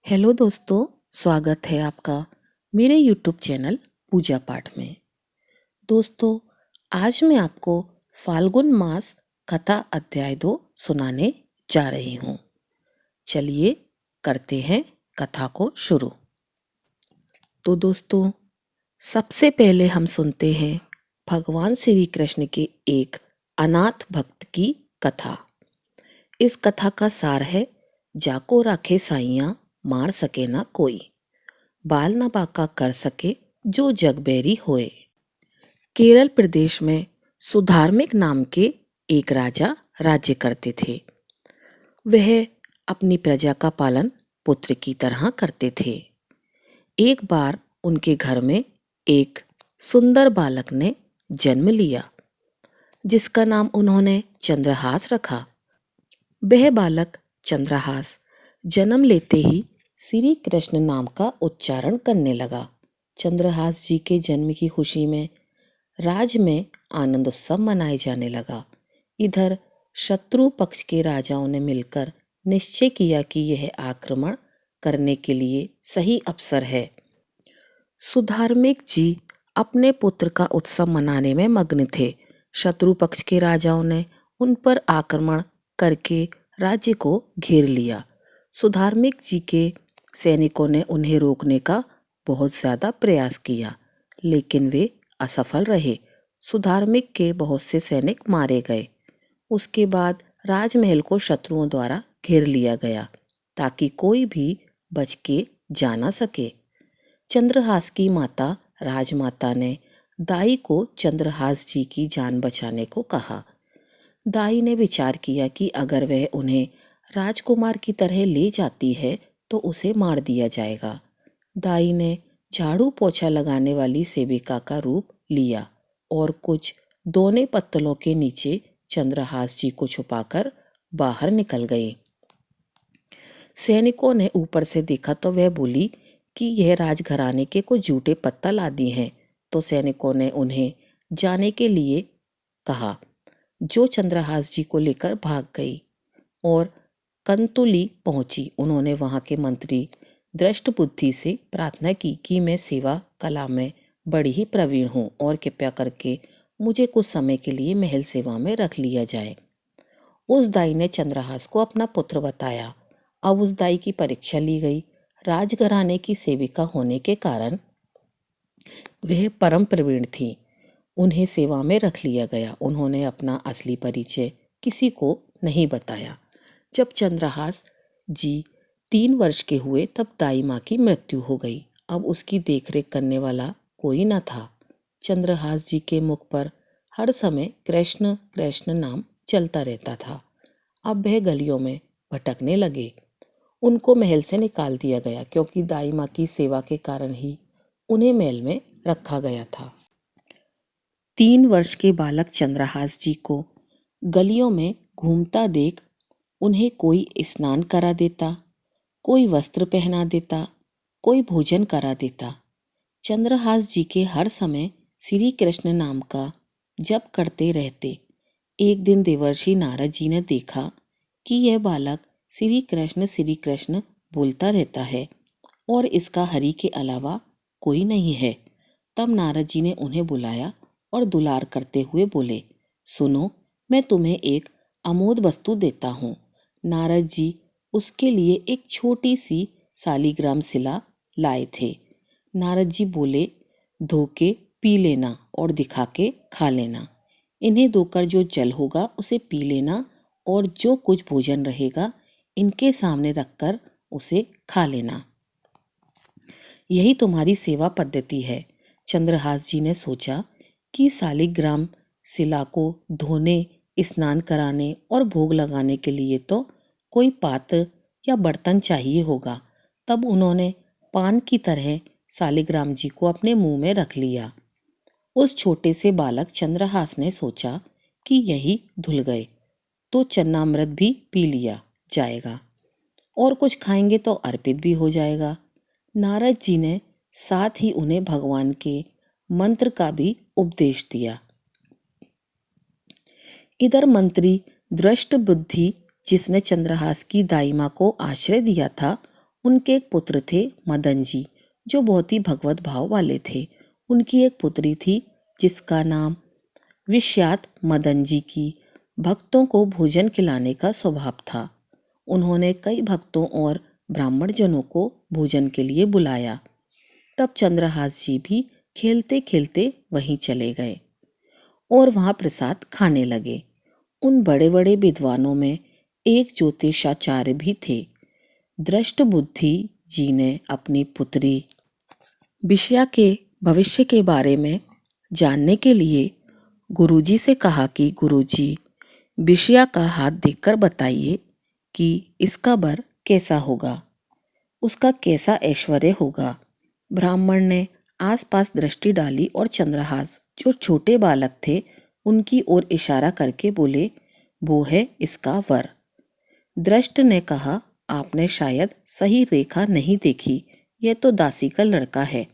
Hello दोस्तों, स्वागत है आपका मेरे यूट्यूब चैनल पूजा पाठ में। दोस्तों, आज मैं आपको फाल्गुन मास कथा अध्याय 2 सुनाने जा रही हूँ। चलिए करते हैं कथा को शुरू। तो दोस्तों, सबसे पहले हम सुनते हैं भगवान श्री कृष्ण के एक अनाथ भक्त की कथा। इस कथा का सार है, जाको राखे साइयां मार सके ना कोई, बाल न बाका कर सके जो जगबैरी होए। केरल प्रदेश में सुधार्मिक नाम के एक राजा राज्य करते थे। वह अपनी प्रजा का पालन पुत्र की तरह करते थे। एक बार उनके घर में एक सुंदर बालक ने जन्म लिया, जिसका नाम उन्होंने चंद्रहास रखा। वह बालक चंद्रहास जन्म लेते ही श्री कृष्ण नाम का उच्चारण करने लगा। चंद्रहास जी के जन्म की खुशी में राज्य में आनंद उत्सव मनाए जाने लगा। इधर शत्रु पक्ष के राजाओं ने मिलकर निश्चय किया कि यह आक्रमण करने के लिए सही अवसर है। सुधार्मिक जी अपने पुत्र का उत्सव मनाने में मग्न थे। शत्रु पक्ष के राजाओं ने उन पर आक्रमण करके राज्य को घेर लिया। सुधार्मिक जी के सैनिकों ने उन्हें रोकने का बहुत ज्यादा प्रयास किया, लेकिन वे असफल रहे। सुधार्मिक के बहुत से सैनिक मारे गए। उसके बाद राजमहल को शत्रुओं द्वारा घेर लिया गया, ताकि कोई भी बच के जा न सके। चंद्रहास की माता राजमाता ने दाई को चंद्रहास जी की जान बचाने को कहा। दाई ने विचार किया कि अगर वह उन्हें राजकुमार की तरह ले जाती है तो उसे मार दिया जाएगा। दाई ने झाड़ू पोछा लगाने वाली सेविका का रूप लिया और कुछ दोने पत्तलों के नीचे चंद्रहास जी को छुपाकर बाहर निकल गई। सैनिकों ने ऊपर से देखा तो वह बोली कि यह राजघराने के कुछ झूठे पत्तल आदि हैं। तो सैनिकों ने उन्हें जाने के लिए कहा, जो चंद्रहास जी को लेकर भाग गई और कंतुली पहुंची। उन्होंने वहां के मंत्री दृष्ट बुद्धि से प्रार्थना की कि मैं सेवा कला में बड़ी ही प्रवीण हूँ और कृपया करके मुझे कुछ समय के लिए महल सेवा में रख लिया जाए। उस दाई ने चंद्रहास को अपना पुत्र बताया। अब उस दाई की परीक्षा ली गई। राजघराने की सेविका होने के कारण वह परम प्रवीण थी। उन्हें सेवा में रख लिया गया। उन्होंने अपना असली परिचय किसी को नहीं बताया। जब चंद्रहास जी 3 वर्ष के हुए तब दाई माँ की मृत्यु हो गई। अब उसकी देखरेख करने वाला कोई न था। चंद्रहास जी के मुख पर हर समय कृष्ण कृष्ण नाम चलता रहता था। अब वह गलियों में भटकने लगे। उनको महल से निकाल दिया गया, क्योंकि दाई माँ की सेवा के कारण ही उन्हें महल में रखा गया था। 3 वर्ष के बालक चंद्रहास जी को गलियों में घूमता देख उन्हें कोई स्नान करा देता, कोई वस्त्र पहना देता, कोई भोजन करा देता। चंद्रहास जी के हर समय श्री कृष्ण नाम का जप करते रहते। एक दिन देवर्षि नारद जी ने देखा कि यह बालक श्री कृष्ण बोलता रहता है और इसका हरि के अलावा कोई नहीं है। तब नारद जी ने उन्हें बुलाया और दुलार करते हुए बोले, सुनो, मैं तुम्हें एक अमोद वस्तु देता हूँ। नारद जी उसके लिए एक छोटी सी शालिग्राम शिला लाए थे। नारद जी बोले, धो के पी लेना और दिखा के खा लेना। इन्हें धोकर जो जल होगा उसे पी लेना और जो कुछ भोजन रहेगा इनके सामने रखकर उसे खा लेना। यही तुम्हारी सेवा पद्धति है। चंद्रहास जी ने सोचा कि शालिग्राम शिला को धोने, स्नान कराने और भोग लगाने के लिए तो कोई पात्र या बर्तन चाहिए होगा। तब उन्होंने पान की तरह शालिग्राम जी को अपने मुंह में रख लिया। उस छोटे से बालक चंद्रहास ने सोचा कि यही धुल गए तो चन्नामृत भी पी लिया जाएगा और कुछ खाएंगे तो अर्पित भी हो जाएगा। नारद जी ने साथ ही उन्हें भगवान के मंत्र का भी उपदेश दिया। इधर मंत्री दृष्ट बुद्धि, जिसने चंद्रहास की दाई माँ को आश्रय दिया था, उनके एक पुत्र थे मदन जी, जो बहुत ही भगवत भाव वाले थे। उनकी एक पुत्री थी जिसका नाम विश्यात मदन जी की भक्तों को भोजन खिलाने का स्वभाव था। उन्होंने कई भक्तों और ब्राह्मण जनों को भोजन के लिए बुलाया। तब चंद्रहास जी भी खेलते खेलते वहीं चले गए और वहां प्रसाद खाने लगे। उन बड़े बड़े विद्वानों में एक ज्योतिषाचार्य भी थे। दृष्ट बुद्धि जी ने अपनी पुत्री विषया के भविष्य के बारे में जानने के लिए गुरुजी से कहा कि गुरुजी, विषया का हाथ देखकर बताइए कि इसका वर कैसा होगा, उसका कैसा ऐश्वर्य होगा। ब्राह्मण ने आसपास दृष्टि डाली और चंद्रहास, जो छोटे बालक थे, उनकी ओर इशारा करके बोले, वो है इसका वर। दृष्ट ने कहा, आपने शायद सही रेखा नहीं देखी, यह तो दासी का लड़का है,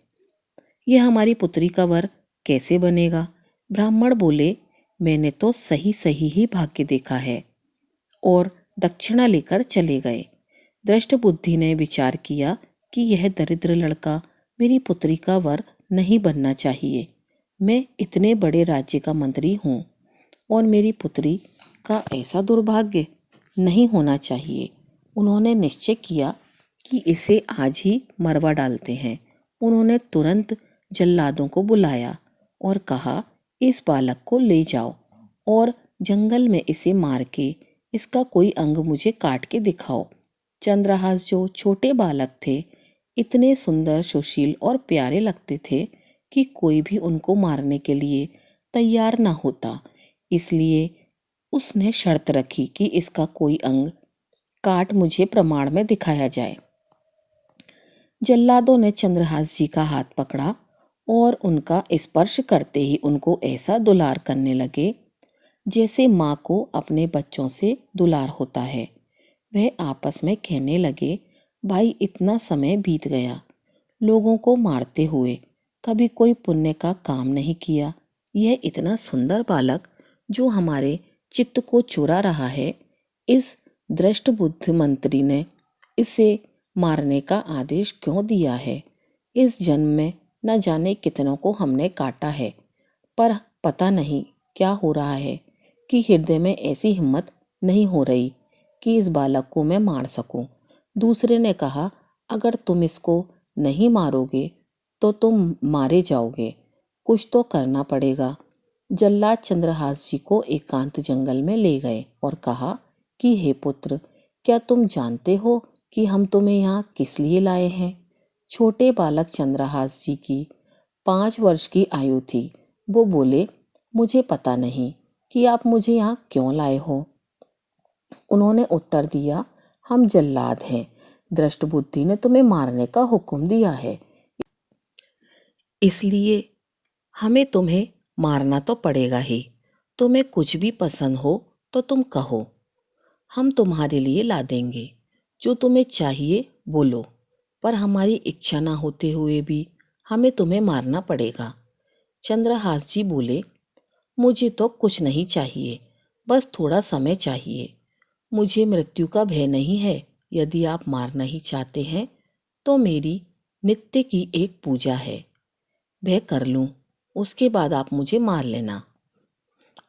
यह हमारी पुत्री का वर कैसे बनेगा। ब्राह्मण बोले, मैंने तो सही सही ही भाग्य देखा है, और दक्षिणा लेकर चले गए। दृष्ट बुद्धि ने विचार किया कि यह दरिद्र लड़का मेरी पुत्री का वर नहीं बनना चाहिए। मैं इतने बड़े राज्य का मंत्री हूँ और मेरी पुत्री का ऐसा दुर्भाग्य नहीं होना चाहिए। उन्होंने निश्चय किया कि इसे आज ही मरवा डालते हैं। उन्होंने तुरंत जल्लादों को बुलाया और कहा, इस बालक को ले जाओ और जंगल में इसे मार के इसका कोई अंग मुझे काट के दिखाओ। चंद्रहास, जो छोटे बालक थे, इतने सुंदर, सुशील और प्यारे लगते थे कि कोई भी उनको मारने के लिए तैयार ना होता। इसलिए उसने शर्त रखी कि इसका कोई अंग काट मुझे प्रमाण में दिखाया जाए। जल्लादों ने चंद्रहास जी का हाथ पकड़ा और उनका स्पर्श करते ही उनको ऐसा दुलार करने लगे जैसे माँ को अपने बच्चों से दुलार होता है। वह आपस में कहने लगे, भाई, इतना समय बीत गया लोगों को मारते हुए, कभी कोई पुण्य का काम नहीं किया। यह इतना सुंदर बालक जो हमारे चित्त को चुरा रहा है, इस दृष्ट बुद्धि मंत्री ने इसे मारने का आदेश क्यों दिया है। इस जन्म में न जाने कितनों को हमने काटा है, पर पता नहीं क्या हो रहा है कि हृदय में ऐसी हिम्मत नहीं हो रही कि इस बालक को मैं मार सकूं। दूसरे ने कहा, अगर तुम इसको नहीं मारोगे तो तुम मारे जाओगे, कुछ तो करना पड़ेगा। जल्लाद चंद्रहास जी को एकांत जंगल में ले गए और कहा कि हे पुत्र, क्या तुम जानते हो कि हम तुम्हें यहाँ किस लिए लाए हैं। छोटे बालक चंद्रहास जी की 5 वर्ष की आयु थी। वो बोले, मुझे पता नहीं कि आप मुझे यहाँ क्यों लाए हो। उन्होंने उत्तर दिया, हम जल्लाद हैं, दृष्ट बुद्धि ने तुम्हें मारने का हुक्म दिया है, इसलिए हमें तुम्हें मारना तो पड़ेगा ही। तुम्हें कुछ भी पसंद हो तो तुम कहो, हम तुम्हारे लिए ला देंगे। जो तुम्हें चाहिए बोलो, पर हमारी इच्छा ना होते हुए भी हमें तुम्हें मारना पड़ेगा। चंद्रहास जी बोले, मुझे तो कुछ नहीं चाहिए, बस थोड़ा समय चाहिए। मुझे मृत्यु का भय नहीं है। यदि आप मारना ही चाहते हैं तो मेरी नित्य की एक पूजा है, वह कर लूं, उसके बाद आप मुझे मार लेना।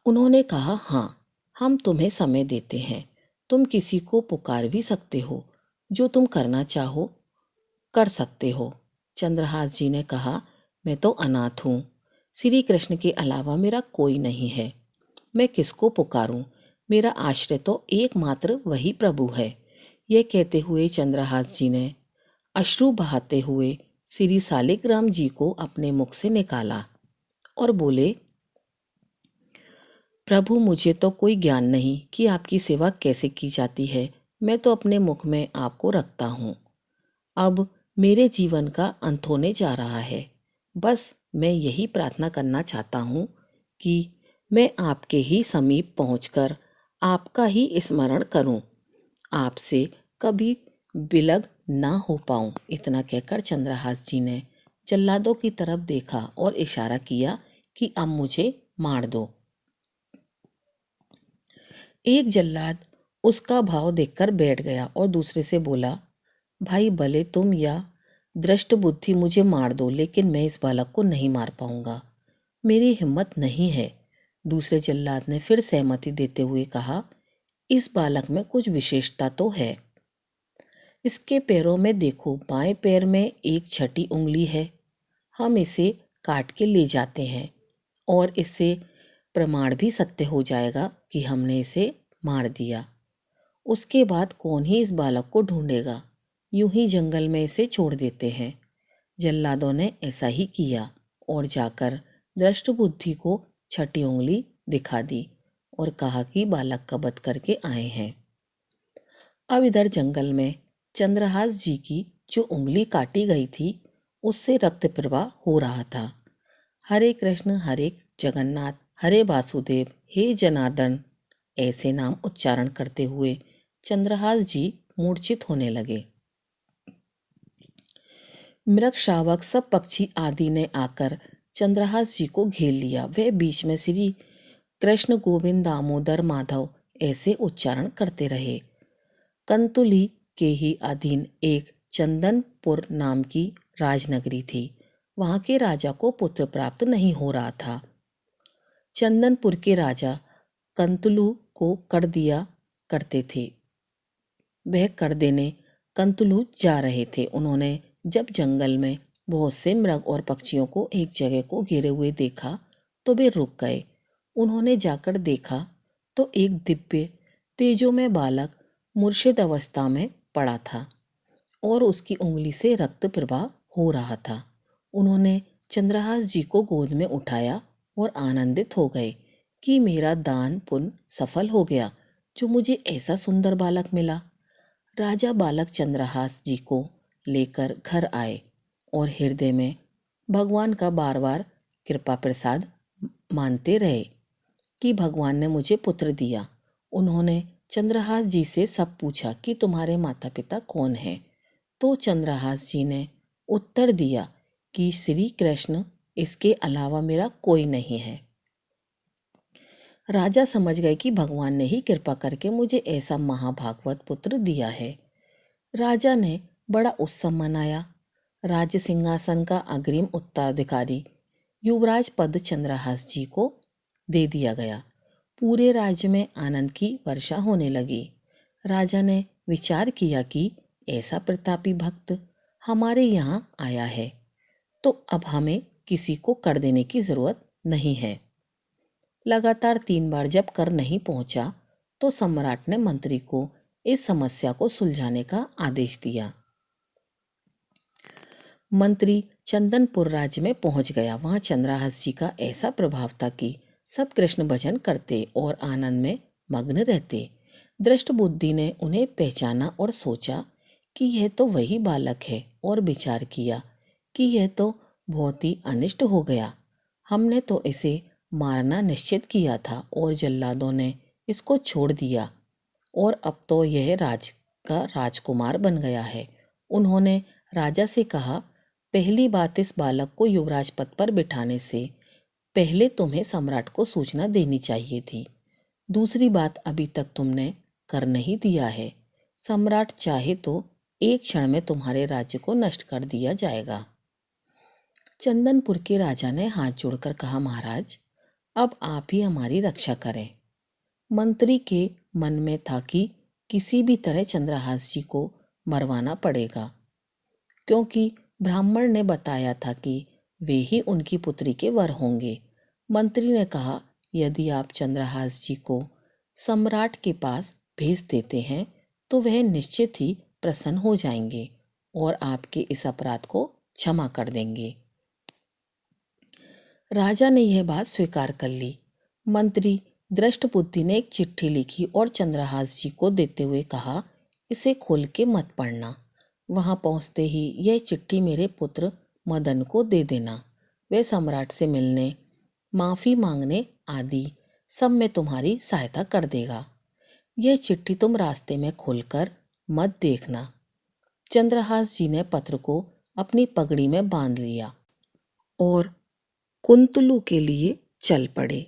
उन्होंने कहा, हाँ, हम तुम्हें समय देते हैं, तुम किसी को पुकार भी सकते हो, जो तुम करना चाहो कर सकते हो। चंद्रहास जी ने कहा, मैं तो अनाथ हूँ, श्री कृष्ण के अलावा मेरा कोई नहीं है, मैं किसको पुकारूं, मेरा आश्रय तो एकमात्र वही प्रभु है। यह कहते हुए चंद्रहास जी ने अश्रु बहाते हुए श्री शालिग्राम जी को अपने मुख से निकाला और बोले, प्रभु, मुझे तो कोई ज्ञान नहीं कि आपकी सेवा कैसे की जाती है। मैं तो अपने मुख में आपको रखता हूँ। अब मेरे जीवन का अंत होने जा रहा है। बस मैं यही प्रार्थना करना चाहता हूँ कि मैं आपके ही समीप पहुँचकर आपका ही स्मरण करूँ, आपसे कभी विलग ना हो पाऊँ। इतना कहकर चंद्रहास जी ने जल्लादों की तरफ देखा और इशारा किया कि अब मुझे मार दो। एक जल्लाद उसका भाव देखकर बैठ गया और दूसरे से बोला, भाई भले तुम या दृष्ट बुद्धि मुझे मार दो, लेकिन मैं इस बालक को नहीं मार पाऊंगा। मेरी हिम्मत नहीं है। दूसरे जल्लाद ने फिर सहमति देते हुए कहा, इस बालक में कुछ विशेषता तो है। इसके पैरों में देखो, बाएं पैर में एक छठी उंगली है। हम इसे काट के ले जाते हैं और इससे प्रमाण भी सत्य हो जाएगा कि हमने इसे मार दिया। उसके बाद कौन ही इस बालक को ढूंढेगा। यूं ही जंगल में इसे छोड़ देते हैं। जल्लादों ने ऐसा ही किया और जाकर दृष्टबुद्धि को छठी उंगली दिखा दी और कहा कि बालक का वध करके आए हैं। अब इधर जंगल में चंद्रहास जी की जो उंगली काटी गई थी, उससे रक्त प्रवाह हो रहा था। हरे कृष्ण हरे जगन्नाथ हरे वासुदेव हे जनार्दन, ऐसे नाम उच्चारण करते हुए चंद्रहास जी मूर्छित होने लगे। मृग शावक सब पक्षी आदि ने आकर चंद्रहास जी को घेर लिया। वह बीच में श्री कृष्ण गोविंद दामोदर माधव ऐसे उच्चारण करते रहे। कंतुली के ही अधीन एक चंदनपुर नाम की राजनगरी थी। वहां के राजा को पुत्र प्राप्त नहीं हो रहा था। चंदनपुर के राजा कंतुलू को कर दिया करते थे। वह कर देने कंतुलू जा रहे थे। उन्होंने जब जंगल में बहुत से मृग और पक्षियों को एक जगह को घेरे हुए देखा तो वे रुक गए। उन्होंने जाकर देखा तो एक दिव्य तेजोमय बालक मूर्छित अवस्था में पड़ा था और उसकी उंगली से रक्त प्रवाह हो रहा था। उन्होंने चंद्रहास जी को गोद में उठाया और आनंदित हो गए कि मेरा दान पुण्य सफल हो गया, जो मुझे ऐसा सुंदर बालक मिला। राजा बालक चंद्रहास जी को लेकर घर आए और हृदय में भगवान का बार बार कृपा प्रसाद मानते रहे कि भगवान ने मुझे पुत्र दिया। उन्होंने चंद्रहास जी से सब पूछा कि तुम्हारे माता पिता कौन हैं। तो चंद्रहास जी ने उत्तर दिया कि श्री कृष्ण, इसके अलावा मेरा कोई नहीं है। राजा समझ गए कि भगवान ने ही कृपा करके मुझे ऐसा महाभागवत पुत्र दिया है। राजा ने बड़ा उत्सव मनाया। राज्य सिंहासन का अग्रिम उत्तराधिकारी युवराज पद चंद्रहास जी को दे दिया गया। पूरे राज्य में आनंद की वर्षा होने लगी। राजा ने विचार किया कि ऐसा प्रतापी भक्त हमारे यहाँ आया है तो अब हमें किसी को कर देने की जरूरत नहीं है। लगातार 3 बार जब कर नहीं पहुंचा तो सम्राट ने मंत्री को इस समस्या को सुलझाने का आदेश दिया। मंत्री चंदनपुर राज्य में पहुंच गया। वहां चंद्रहास जी का ऐसा प्रभाव था कि सब कृष्ण भजन करते और आनंद में मग्न रहते। दृष्ट बुद्धि ने उन्हें पहचाना और सोचा कि यह तो वही बालक है और विचार किया कि यह तो बहुत ही अनिष्ट हो गया। हमने तो इसे मारना निश्चित किया था और जल्लादों ने इसको छोड़ दिया और अब तो यह राज का राजकुमार बन गया है। उन्होंने राजा से कहा, पहली बात, इस बालक को युवराज पद पर बिठाने से पहले तुम्हें सम्राट को सूचना देनी चाहिए थी। दूसरी बात, अभी तक तुमने कर नहीं दिया है। सम्राट चाहे तो एक क्षण में तुम्हारे राज्य को नष्ट कर दिया जाएगा। चंदनपुर के राजा ने हाथ जोड़कर कहा, महाराज, अब आप ही हमारी रक्षा करें। मंत्री के मन में था कि किसी भी तरह चंद्रहास जी को मरवाना पड़ेगा, क्योंकि ब्राह्मण ने बताया था कि वे ही उनकी पुत्री के वर होंगे। मंत्री ने कहा, यदि आप चंद्रहास जी को सम्राट के पास भेज देते हैं तो वह निश्चित ही प्रसन्न हो जाएंगे और आपके इस अपराध को क्षमा कर देंगे। राजा ने यह बात स्वीकार कर ली। मंत्री दृष्टबुद्धि ने एक चिट्ठी लिखी और चंद्रहास जी को देते हुए कहा, इसे खोल के मत पढ़ना। वहां पहुंचते ही यह चिट्ठी मेरे पुत्र मदन को दे देना। वह सम्राट से मिलने, माफी मांगने आदि सब में तुम्हारी सहायता कर देगा। यह चिट्ठी तुम रास्ते में खोलकर मत देखना। चंद्रहास जी ने पत्र को अपनी पगड़ी में बांध लिया और कुंतलू के लिए चल पड़े।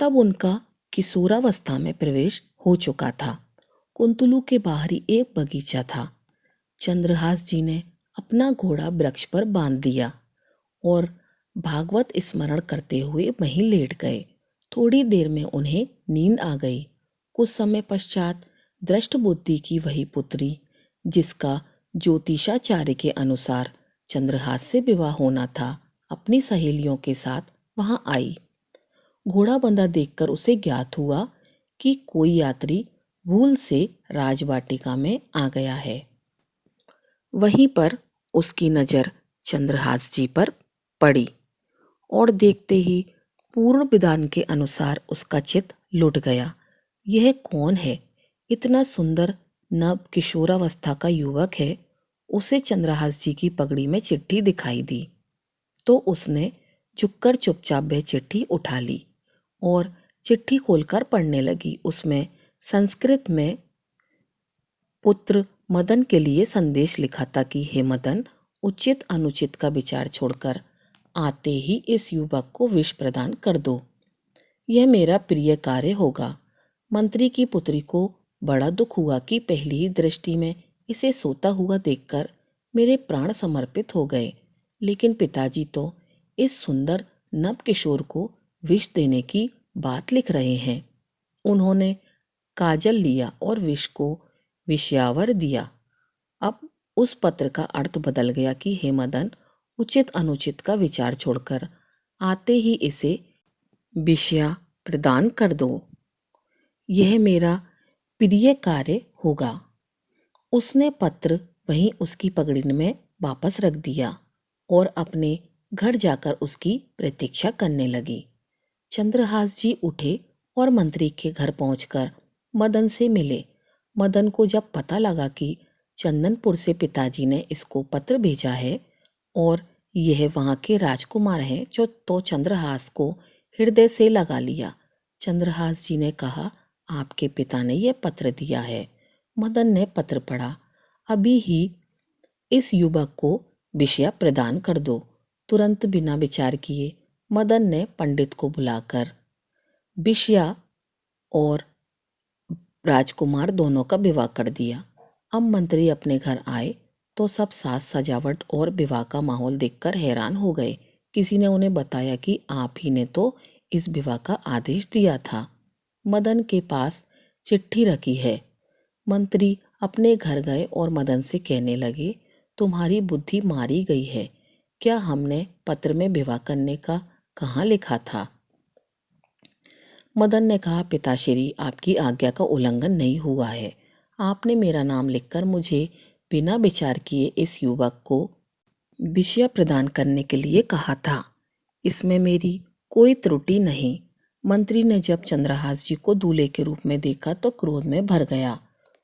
तब उनका किशोरावस्था में प्रवेश हो चुका था। कुंतलू के बाहर ही एक बगीचा था। चंद्रहास जी ने अपना घोड़ा वृक्ष पर बांध दिया और भागवत स्मरण करते हुए वहीं लेट गए। थोड़ी देर में उन्हें नींद आ गई। कुछ समय पश्चात दृष्टबुद्धि की वही पुत्री, जिसका ज्योतिषाचार्य के अनुसार चंद्रहास से विवाह होना था, अपनी सहेलियों के साथ वहां आई। घोड़ा बंधा देखकर उसे ज्ञात हुआ कि कोई यात्री भूल से राजवाटिका में आ गया है। वहीं पर उसकी नजर चंद्रहास जी पर पड़ी और देखते ही पूर्ण विधान के अनुसार उसका चित्त लुढ़ गया। यह कौन है? इतना सुंदर नव किशोरावस्था का युवक है। उसे चंद्रहास जी की पगड़ी में चिट्ठी दिखाई दी तो उसने झुककर चुपचाप वह चिट्ठी उठा ली और चिट्ठी खोलकर पढ़ने लगी। उसमें संस्कृत में पुत्र मदन के लिए संदेश लिखा था कि हे मदन, उचित अनुचित का विचार छोड़कर आते ही इस युवक को विष प्रदान कर दो। यह मेरा प्रिय कार्य होगा। मंत्री की पुत्री को बड़ा दुख हुआ कि पहली ही दृष्टि में इसे सोता हुआ देखकर मेरे प्राण समर्पित हो गए, लेकिन पिताजी तो इस सुंदर नव किशोर को विष देने की बात लिख रहे हैं। उन्होंने काजल लिया और विष को विषयावर दिया। अब उस पत्र का अर्थ बदल गया कि हे मदन, उचित अनुचित का विचार छोड़कर आते ही इसे विषया प्रदान कर दो। यह मेरा प्रिय कार्य होगा। उसने पत्र वहीं उसकी पगड़ी में वापस रख दिया और अपने घर जाकर उसकी प्रतीक्षा करने लगी। चंद्रहास जी उठे और मंत्री के घर पहुंचकर मदन से मिले। मदन को जब पता लगा कि चंदनपुर से पिताजी ने इसको पत्र भेजा है और यह वहां के राजकुमार हैं, तो चंद्रहास को हृदय से लगा लिया। चंद्रहास जी ने कहा, आपके पिता ने यह पत्र दिया है। मदन ने पत्र पढ़ा। अभी ही इस युवक को विषया प्रदान कर दो। तुरंत बिना विचार किए मदन ने पंडित को बुलाकर विषया और राजकुमार दोनों का विवाह कर दिया। अब मंत्री अपने घर आए तो सब साज सजावट और विवाह का माहौल देखकर हैरान हो गए। किसी ने उन्हें बताया कि आप ही ने तो इस विवाह का आदेश दिया था। मदन के पास चिट्ठी रखी है। मंत्री अपने घर गए और मदन से कहने लगे, तुम्हारी बुद्धि मारी गई है। क्या हमने पत्र में विवाह करने का कहाँ लिखा था? मदन ने कहा, पिताश्री, आपकी आज्ञा का उल्लंघन नहीं हुआ है। आपने मेरा नाम लिखकर मुझे बिना विचार किए इस युवक को विषय प्रदान करने के लिए कहा था। इसमें मेरी कोई त्रुटि नहीं। मंत्री ने जब चंद्रहास जी को दूल्हे के रूप में देखा तो क्रोध में भर गया।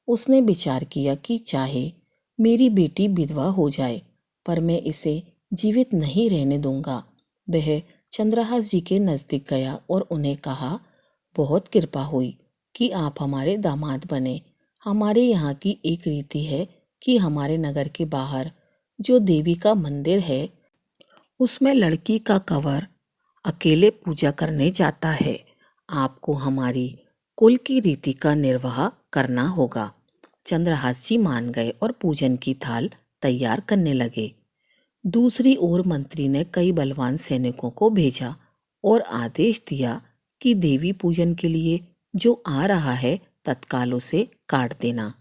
उसने विचार किया कि चाहे मेरी बेटी विधवा हो जाए, पर मैं इसे जीवित नहीं रहने दूंगा। वह चंद्रहास जी के नजदीक गया और उन्हें कहा, बहुत कृपा हुई कि आप हमारे दामाद बने। हमारे यहाँ की एक रीति है कि हमारे नगर के बाहर जो देवी का मंदिर है, उसमें लड़की का कवर अकेले पूजा करने जाता है। आपको हमारी कुल की रीति का निर्वाह करना होगा। चंद्रहास जी मान गए और पूजन की थाल तैयार करने लगे। दूसरी ओर मंत्री ने कई बलवान सैनिकों को भेजा और आदेश दिया कि देवी पूजन के लिए जो आ रहा है तत्काल उसे काट देना।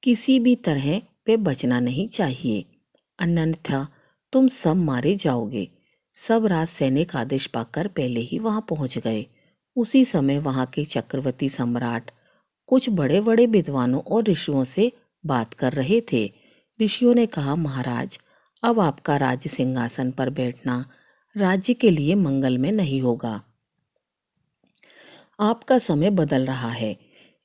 किसी भी तरह वे बचना नहीं चाहिए, अन्यथा तुम सब मारे जाओगे। सब राज सैनिक आदेश पाकर पहले ही वहां पहुंच गए। उसी समय वहां के चक्रवर्ती सम्राट कुछ बड़े बड़े विद्वानों और ऋषियों से बात कर रहे थे। ऋषियों ने कहा, महाराज, अब आपका राज्य सिंहासन पर बैठना राज्य के लिए मंगल में नहीं होगा। आपका समय बदल रहा है।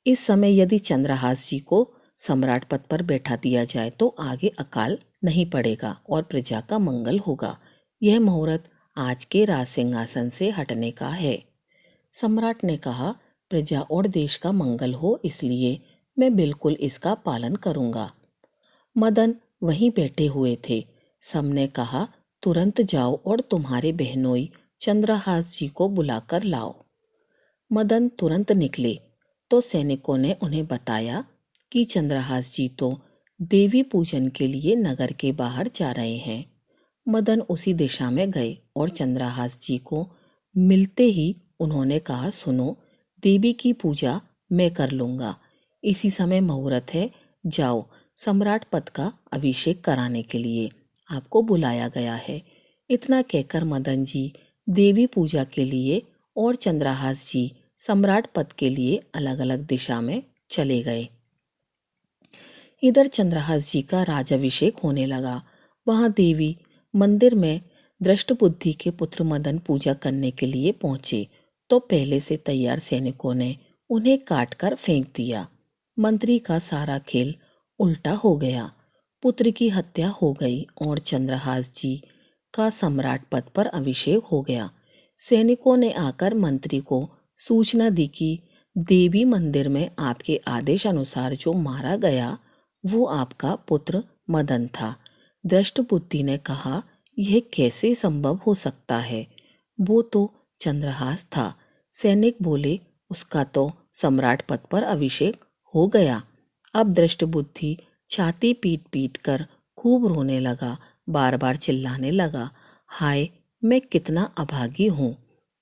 इस समय यदि चंद्रहास जी को सम्राट पद पर बैठा दिया जाए तो आगे अकाल नहीं पड़ेगा और प्रजा का मंगल होगा। यह मुहूर्त आज के राज सिंहासन से हटने का है। सम्राट ने कहा, प्रजा और देश का मंगल हो, इसलिए मैं बिल्कुल इसका पालन करूंगा। मदन वहीं बैठे हुए थे। सबने कहा, तुरंत जाओ और तुम्हारे बहनोई चंद्रहास जी को बुलाकर लाओ। मदन तुरंत निकले तो सैनिकों ने उन्हें बताया कि चंद्रहास जी तो देवी पूजन के लिए नगर के बाहर जा रहे हैं। मदन उसी दिशा में गए और चंद्रहास जी को मिलते ही उन्होंने कहा, सुनो, देवी की पूजा मैं कर लूँगा। इसी समय मुहूर्त है, जाओ, सम्राट पद का अभिषेक कराने के लिए आपको बुलाया गया है। इतना कहकर मदन जी देवी पूजा के लिए और चंद्रहास जी सम्राट पद के लिए अलग अलग दिशा में चले गए। इधर चंद्रहास जी का राजाभिषेक होने लगा। वहां देवी मंदिर में दृष्टबुद्धि के पुत्र मदन पूजा करने के लिए पहुंचे तो पहले से तैयार सैनिकों ने उन्हें काट कर फेंक दिया। मंत्री का सारा खेल उल्टा हो गया। पुत्र की हत्या हो गई और चंद्रहास जी का सम्राट पद पर अभिषेक हो गया। सैनिकों ने आकर मंत्री को सूचना दी कि देवी मंदिर में आपके आदेश अनुसार जो मारा गया वो आपका पुत्र मदन था। दृष्टबुद्धि ने कहा, यह कैसे संभव हो सकता है? वो तो चंद्रहास था। सैनिक बोले, उसका तो सम्राट पद पर अभिषेक हो गया। अब दृष्टबुद्धि छाती पीट पीट कर खूब रोने लगा, बार बार चिल्लाने लगा, हाय, मैं कितना अभागी हूँ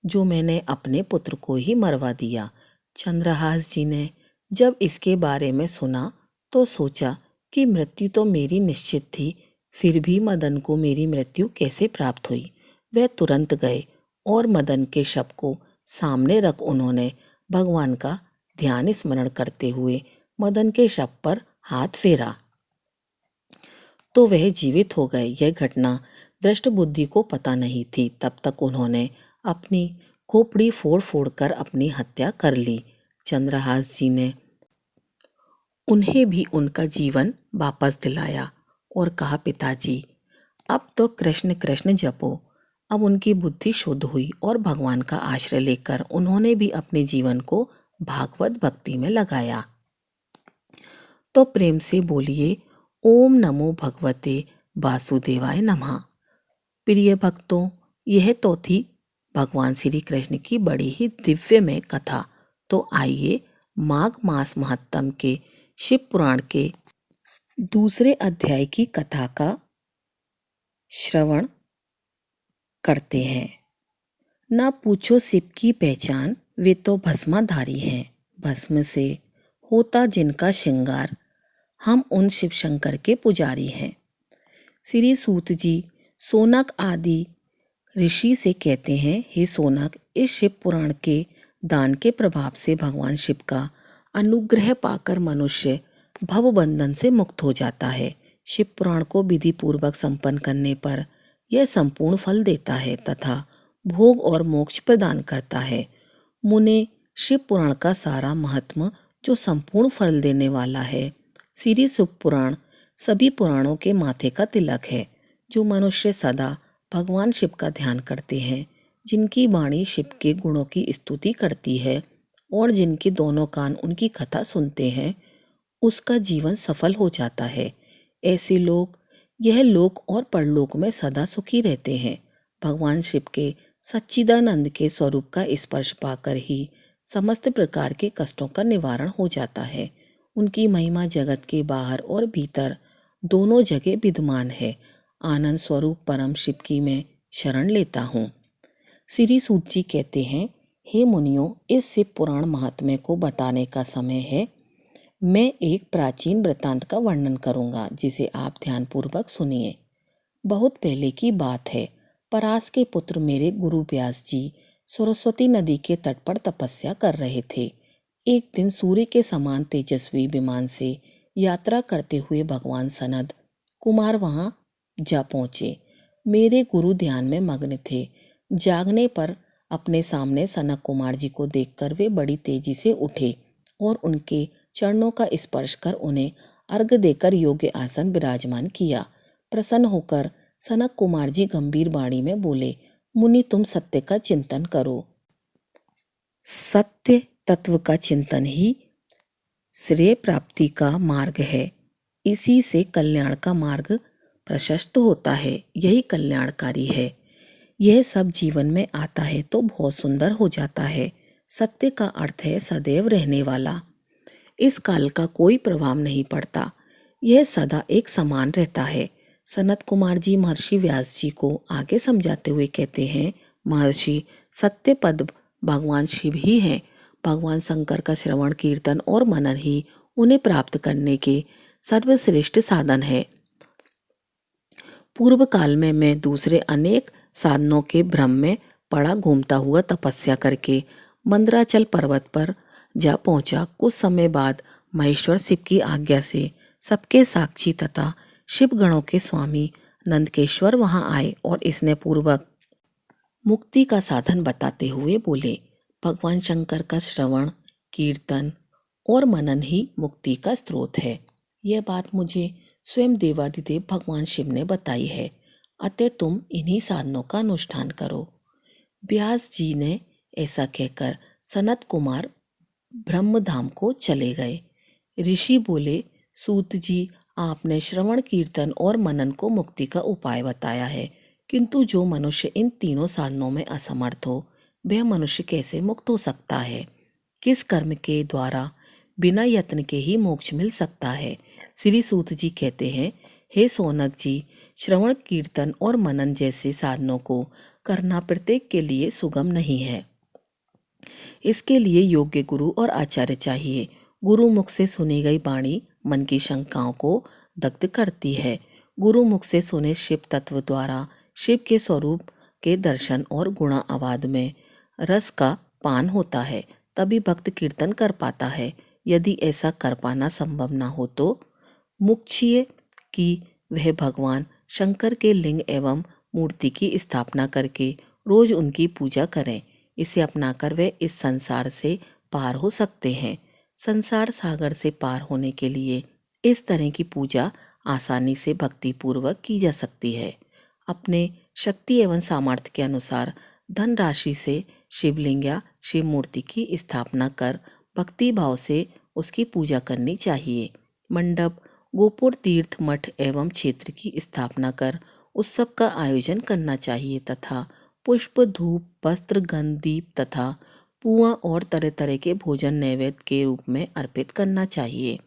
जो मैंने अपने पुत्र को ही मरवा दिया। चंद्रहास जी ने जब इसके बारे में सुना तो सोचा कि मृत्यु तो मेरी निश्चित थी, फिर भी मदन को मेरी मृत्यु कैसे प्राप्त हुई। वह तुरंत गए और मदन के शव को सामने रख उन्होंने भगवान का ध्यान स्मरण करते हुए मदन के शव पर हाथ फेरा तो वह जीवित हो गए। यह घटना दृष्टबुद्धि को पता नहीं थी। तब तक उन्होंने अपनी खोपड़ी फोड़ फोड़ कर अपनी हत्या कर ली। चंद्रहास जी ने उन्हें भी उनका जीवन वापस दिलाया और कहा, पिताजी, अब तो कृष्ण कृष्ण जपो। अब उनकी बुद्धि शुद्ध हुई और भगवान का आश्रय लेकर उन्होंने भी अपने जीवन को भागवत भक्ति में लगाया। तो प्रेम से बोलिए, ओम नमो भगवते वासुदेवाय नमः। प्रिय भक्तों, यह तो थी भगवान श्री कृष्ण की बड़ी ही दिव्यमय कथा। तो आइए माघ मास महात्म के शिव पुराण के दूसरे अध्याय की कथा का श्रवण करते हैं। ना पूछो शिव की पहचान, वे तो भस्माधारी हैं। भस्म से होता जिनका श्रृंगार, हम उन शिव शंकर के पुजारी हैं। श्री सूत जी सोनक आदि ऋषि से कहते हैं, हे सोनक, इस शिव पुराण के दान के प्रभाव से भगवान शिव का अनुग्रह पाकर मनुष्य भवबंधन से मुक्त हो जाता है। शिव पुराण को विधि पूर्वक संपन्न करने पर यह संपूर्ण फल देता है तथा भोग और मोक्ष प्रदान करता है। मुने, शिव पुराण का सारा महात्म जो संपूर्ण फल देने वाला है। श्री शिव पुराण सभी पुराणों के माथे का तिलक है। जो मनुष्य सदा भगवान शिव का ध्यान करते हैं, जिनकी वाणी शिव के गुणों की स्तुति करती है और जिनके दोनों कान उनकी कथा सुनते हैं, उसका जीवन सफल हो जाता है। ऐसे लोग यह लोक और परलोक में सदा सुखी रहते हैं। भगवान शिव के सच्चिदानंद के स्वरूप का स्पर्श पाकर ही समस्त प्रकार के कष्टों का निवारण हो जाता है। उनकी महिमा जगत के बाहर और भीतर दोनों जगह विद्यमान है। आनंद स्वरूप परम शिव की मैं शरण लेता हूँ। श्री सूत जी कहते हैं, हे मुनियों, इस शिव पुराण महात्म्य को बताने का समय है। मैं एक प्राचीन वृत्तांत का वर्णन करूंगा, जिसे आप ध्यानपूर्वक सुनिए। बहुत पहले की बात है। परास के पुत्र मेरे गुरु व्यास जी सरस्वती नदी के तट पर तपस्या कर रहे थे। एक दिन सूर्य के समान तेजस्वी विमान से यात्रा करते हुए भगवान सनद कुमार वहां जा पहुंचे। मेरे गुरु ध्यान में मग्न थे। जागने पर अपने सामने सनक कुमार जी को देखकर वे बड़ी तेजी से उठे और उनके चरणों का स्पर्श कर उन्हें अर्घ्य देकर योग्य आसन विराजमान किया। प्रसन्न होकर सनक कुमार जी गंभीर वाणी में बोले, मुनि, तुम सत्य का चिंतन करो। सत्य तत्व का चिंतन ही श्रेय प्राप्ति का मार्ग है। इसी से कल्याण का मार्ग प्रशस्त होता है। यही कल्याणकारी है। यह सब जीवन में आता है तो बहुत सुंदर हो जाता है। सत्य का अर्थ है सदैव रहने वाला। इस काल का कोई प्रभाव नहीं पड़ता। यह सदा एक समान रहता है। सनत कुमार जी महर्षि व्यास जी को आगे समझाते हुए कहते हैं, महर्षि सत्यपद भगवान शिव ही हैं। भगवान शंकर का श्रवण कीर्तन और मनन ही उन्हें प्राप्त करने के सर्वश्रेष्ठ साधन है। पूर्व काल में मैं दूसरे अनेक साधनों के भ्रम में पड़ा घूमता हुआ तपस्या करके मंदराचल पर्वत पर जा पहुंचा। कुछ समय बाद महेश्वर शिव की आज्ञा से सबके साक्षी तथा शिव गणों के स्वामी नंदकेश्वर वहां आए और इसने पूर्वक मुक्ति का साधन बताते हुए बोले, भगवान शंकर का श्रवण कीर्तन और मनन ही मुक्ति का स्रोत है। यह बात मुझे स्वयं देवादिदेव भगवान शिव ने बताई है, अतः तुम इन्हीं साधनों का अनुष्ठान करो। व्यास जी ने ऐसा कहकर सनत कुमार ब्रह्मधाम को चले गए। ऋषि बोले, सूत जी, आपने श्रवण कीर्तन और मनन को मुक्ति का उपाय बताया है, किंतु जो मनुष्य इन तीनों साधनों में असमर्थ हो, वह मनुष्य कैसे मुक्त हो सकता है? किस कर्म के द्वारा बिना यत्न के ही मोक्ष मिल सकता है? श्री सूत जी कहते हैं, हे सोनक जी, श्रवण कीर्तन और मनन जैसे साधनों को करना प्रत्येक के लिए सुगम नहीं है। इसके लिए योग्य गुरु और आचार्य चाहिए। गुरु मुख से सुनी गई वाणी मन की शंकाओं को दग्ध करती है। गुरु मुख से सुने शिव तत्व द्वारा शिव के स्वरूप के दर्शन और गुणा आवाद में रस का पान होता है, तभी भक्त कीर्तन कर पाता है। यदि ऐसा कर पाना संभव न हो तो मुख्य कि वह भगवान शंकर के लिंग एवं मूर्ति की स्थापना करके रोज उनकी पूजा करें। इसे अपनाकर वे इस संसार से पार हो सकते हैं। संसार सागर से पार होने के लिए इस तरह की पूजा आसानी से भक्ति पूर्वक की जा सकती है। अपने शक्ति एवं सामर्थ्य के अनुसार धन राशि से शिवलिंग या शिव मूर्ति की स्थापना कर भक्ति भाव से उसकी पूजा करनी चाहिए। मंडप, गोपुर, तीर्थ, मठ एवं क्षेत्र की स्थापना कर उत्सव का आयोजन करना चाहिए तथा पुष्प, धूप, वस्त्र, गंध, दीप तथा पुआ और तरह तरह के भोजन नैवेद्य के रूप में अर्पित करना चाहिए।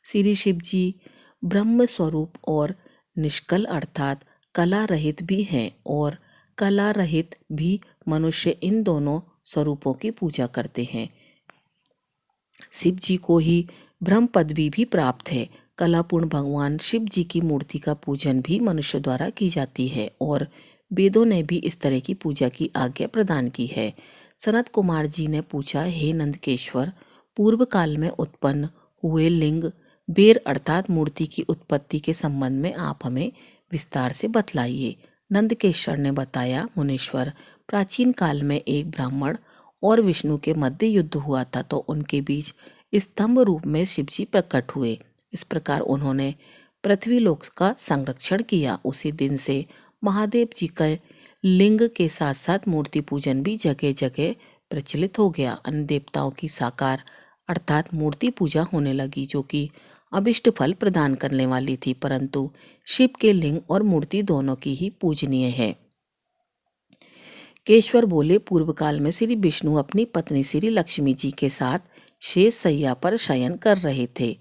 श्री शिव जी ब्रह्म स्वरूप और निष्कल अर्थात कला रहित भी हैं और कला रहित भी मनुष्य इन दोनों स्वरूपों की पूजा करते हैं। शिव जी को ही ब्रह्म पदवी भी प्राप्त है। कलापूर्ण भगवान शिव जी की मूर्ति का पूजन भी मनुष्य द्वारा की जाती है और वेदों ने भी इस तरह की पूजा की आज्ञा प्रदान की है। सनत कुमार जी ने पूछा, हे नंदकेश्वर, पूर्व काल में उत्पन्न हुए लिंग बेर अर्थात मूर्ति की उत्पत्ति के संबंध में आप हमें विस्तार से बतलाइए। नंदकेश्वर ने बताया, मुनीश्वर, प्राचीन काल में एक ब्राह्मण और विष्णु के मध्य युद्ध हुआ था तो उनके बीच स्तंभ रूप में शिवजी प्रकट हुए। इस प्रकार उन्होंने पृथ्वी लोक का संरक्षण किया। उसी दिन से महादेव जी का लिंग के साथ साथ मूर्ति पूजन भी जगह जगह प्रचलित हो गया। अन्य देवताओं की साकार अर्थात मूर्ति पूजा होने लगी, जो कि अभिष्ट फल प्रदान करने वाली थी, परंतु शिव के लिंग और मूर्ति दोनों की ही पूजनीय है। केश्वर बोले, पूर्व काल में श्री विष्णु अपनी पत्नी श्री लक्ष्मी जी के साथ शेष सैया पर शयन कर रहे थे।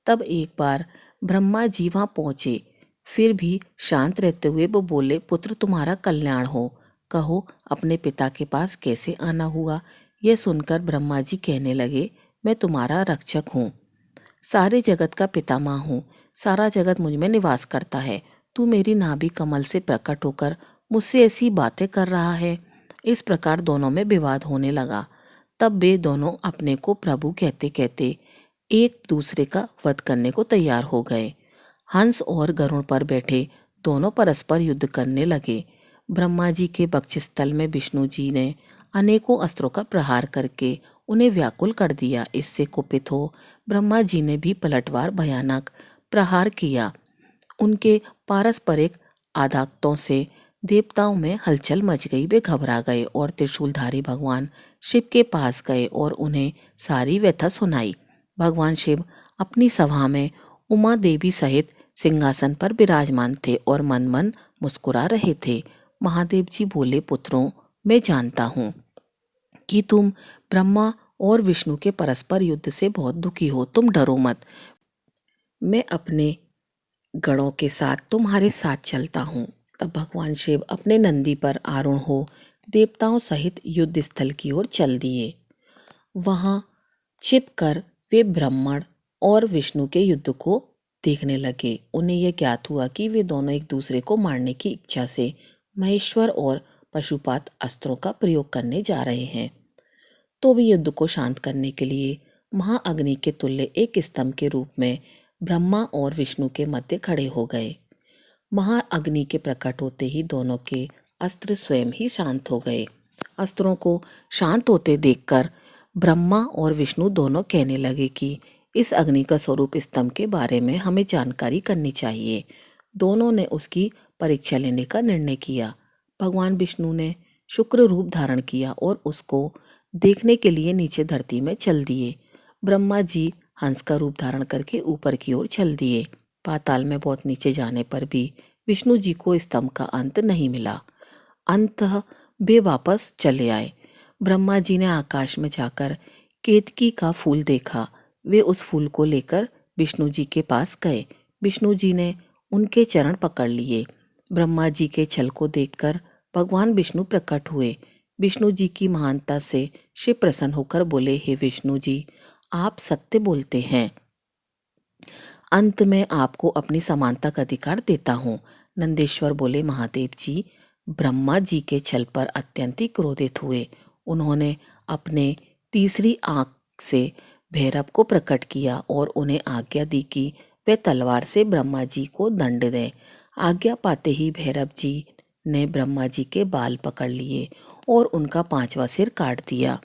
तब एक बार ब्रह्मा जी वहां पहुंचे। फिर भी शांत रहते हुए वो बोले, पुत्र, तुम्हारा कल्याण हो, कहो अपने पिता के पास कैसे आना हुआ? यह सुनकर ब्रह्मा जी कहने लगे, मैं तुम्हारा रक्षक हूँ, सारे जगत का पितामह हूँ, सारा जगत मुझ में निवास करता है। तू मेरी नाभि कमल से प्रकट होकर मुझसे ऐसी बातें कर रहा है। इस प्रकार दोनों में विवाद होने लगा। तब वे दोनों अपने को प्रभु कहते कहते एक दूसरे का वध करने को तैयार हो गए। हंस और गरुड़ पर बैठे दोनों परस्पर युद्ध करने लगे। ब्रह्मा जी के वक्षस्थल में विष्णु जी ने अनेकों अस्त्रों का प्रहार करके उन्हें व्याकुल कर दिया। इससे कुपित हो ब्रह्मा जी ने भी पलटवार भयानक प्रहार किया। उनके पारस्परिक आघातों से देवताओं में हलचल मच गई। वे घबरा गए और त्रिशूलधारी भगवान शिव के पास गए और उन्हें सारी व्यथा सुनाई। भगवान शिव अपनी सभा में उमा देवी सहित सिंहासन पर विराजमान थे और मन मन मुस्कुरा रहे थे। महादेव जी बोले, पुत्रों, मैं जानता हूँ कि तुम ब्रह्मा और विष्णु के परस्पर युद्ध से बहुत दुखी हो। तुम डरो मत। मैं अपने गणों के साथ तुम्हारे साथ चलता हूँ। तब भगवान शिव अपने नंदी पर आरूढ़ हो देवताओं सहित युद्ध स्थल की ओर चल दिए। वहां छिपकर वे ब्रह्मण और विष्णु के युद्ध को देखने लगे। उन्हें यह ज्ञात हुआ कि वे दोनों एक दूसरे को मारने की इच्छा से महेश्वर और पशुपात अस्त्रों का प्रयोग करने जा रहे हैं। तो भी युद्ध को शांत करने के लिए महाअग्नि के तुल्य एक स्तंभ के रूप में ब्रह्मा और विष्णु के मध्य खड़े हो गए। महाअग्नि के प्रकट होते ही दोनों के अस्त्र स्वयं ही शांत हो गए। अस्त्रों को शांत होते देखकर ब्रह्मा और विष्णु दोनों कहने लगे कि इस अग्नि का स्वरूप स्तंभ के बारे में हमें जानकारी करनी चाहिए। दोनों ने उसकी परीक्षा लेने का निर्णय किया। भगवान विष्णु ने शुक्र रूप धारण किया और उसको देखने के लिए नीचे धरती में चल दिए। ब्रह्मा जी हंस का रूप धारण करके ऊपर की ओर चल दिए। पाताल में बहुत नीचे जाने पर भी विष्णु जी को स्तंभ का अंत नहीं मिला। अंततः वे वापस चले आए। ब्रह्मा जी ने आकाश में जाकर केतकी का फूल देखा। वे उस फूल को लेकर विष्णु जी के पास गए। विष्णु जी ने उनके चरण पकड़ लिए। ब्रह्मा जी के छल को देखकर भगवान विष्णु प्रकट हुए। विष्णु जी की महानता से शिव प्रसन्न होकर बोले, हे विष्णु जी, आप सत्य बोलते हैं। अंत में आपको अपनी समानता का अधिकार देता हूँ। नंदेश्वर बोले, महादेव जी ब्रह्मा जी के छल पर अत्यंत ही क्रोधित हुए। उन्होंने अपने तीसरी आंख से भैरव को प्रकट किया और उन्हें आज्ञा दी कि वे तलवार से ब्रह्मा जी को दंड दें। आज्ञा पाते ही भैरव जी ने ब्रह्मा जी के बाल पकड़ लिए और उनका 5वां सिर काट दिया।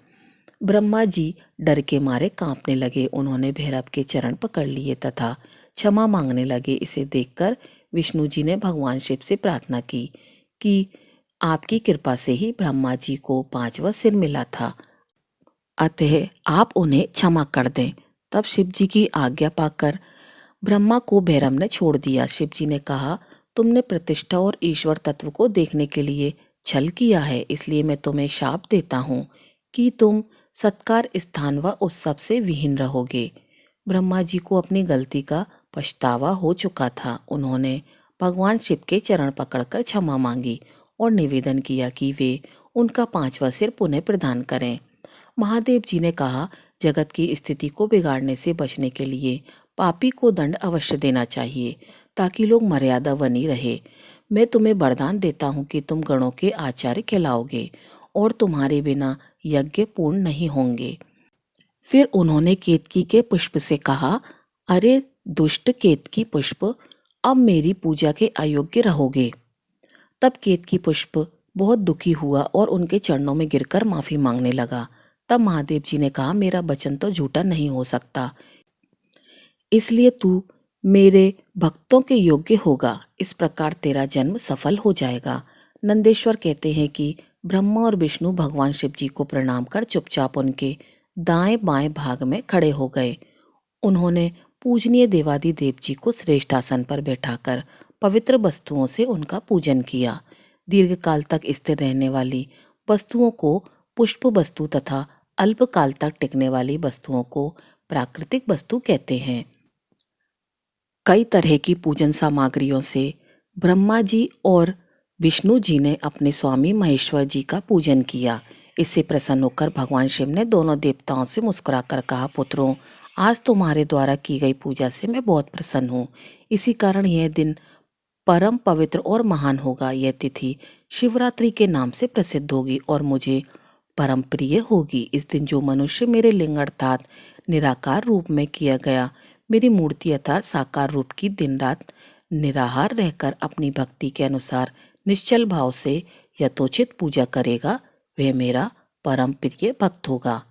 ब्रह्मा जी डर के मारे कांपने लगे। उन्होंने भैरव के चरण पकड़ लिए तथा क्षमा मांगने लगे। इसे देखकर विष्णु जी ने भगवान शिव से प्रार्थना की कि आपकी कृपा से ही ब्रह्मा जी को 5वां सिर मिला था, अतः आप उन्हें क्षमा कर दें। तब शिव जी की आज्ञा पाकर ब्रह्मा को भैरव ने छोड़ दिया। शिव जी ने कहा, तुमने प्रतिष्ठा और ईश्वर तत्व को देखने के लिए छल किया है, इसलिए मैं तुम्हें शाप देता हूँ कि तुम सत्कार, स्थान व उत्सव से विहीन रहोगे। ब्रह्मा जी को अपनी गलती का पछतावा हो चुका था। उन्होंने भगवान शिव के चरण पकड़कर क्षमा मांगी और निवेदन किया कि वे उनका 5वां सिर पुनः प्रदान करें। महादेव जी ने कहा, जगत की स्थिति को बिगाड़ने से बचने के लिए पापी को दंड अवश्य देना चाहिए ताकि लोग मर्यादा बनी रहे। मैं तुम्हें वरदान देता हूँ कि तुम गणों के आचार्य कहलाओगे और तुम्हारे बिना यज्ञ पूर्ण नहीं होंगे। फिर उन्होंने केतकी के पुष्प से कहा, अरे दुष्ट केतकी पुष्प, अब मेरी पूजा के अयोग्य रहोगे। तब केतकी पुष्प बहुत दुखी हुआ और उनके चरणों में गिरकर माफी मांगने लगा। तब महादेव जी ने कहा, मेरा वचन तो झूठा नहीं हो सकता, इसलिए तू मेरे भक्तों के योग्य होगा। इस प्रकार तेरा जन्म सफल हो जाएगा। नंदेश्वर कहते हैं कि ब्रह्मा और विष्णु भगवान शिव जी को प्रणाम कर चुपचाप उनके दाएं बाएं भाग में खड़े हो गए। उन्होंने पूजनीय देवादिदेव जी को श्रेष्ठ आसन पर बैठाकर पवित्र वस्तुओं से उनका पूजन किया। दीर्घकाल तक स्थिर रहने वाली वस्तुओं को पुष्प वस्तु तथा अल्पकाल तक टिकने वाली वस्तुओं को प्राकृतिक वस्तु कहते हैं। कई तरह की पूजन सामग्रियों से ब्रह्मा जी और विष्णु जी ने अपने स्वामी महेश्वर जी का पूजन किया। इससे प्रसन्न होकर भगवान शिव ने दोनों देवताओं से मुस्कुराकर कहा, पुत्रों, आज तुम्हारे द्वारा की गई पूजा से मैं बहुत प्रसन्न हूँ। इसी कारण यह दिन परम पवित्र और महान होगा। यह तिथि शिवरात्रि के नाम से प्रसिद्ध होगी और मुझे परम प्रिय होगी। इस दिन जो मनुष्य मेरे लिंग अर्थात निराकार रूप में किया गया मेरी मूर्ति अर्थात साकार रूप की दिन रात निराहार रहकर अपनी भक्ति के अनुसार निश्चल भाव से यथोचित पूजा करेगा, वह मेरा परम प्रिय भक्त होगा।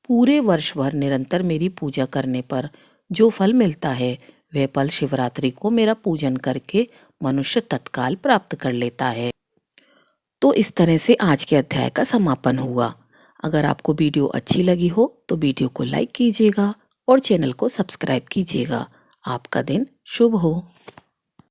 पूरे वर्ष भर निरंतर मेरी पूजा करने पर जो फल मिलता है वह फल शिवरात्रि को मेरा पूजन करके मनुष्य तत्काल प्राप्त कर लेता है। तो इस तरह से आज के अध्याय का समापन हुआ। अगर आपको वीडियो अच्छी लगी हो तो वीडियो को लाइक कीजिएगा और चैनल को सब्सक्राइब कीजिएगा। आपका दिन शुभ हो।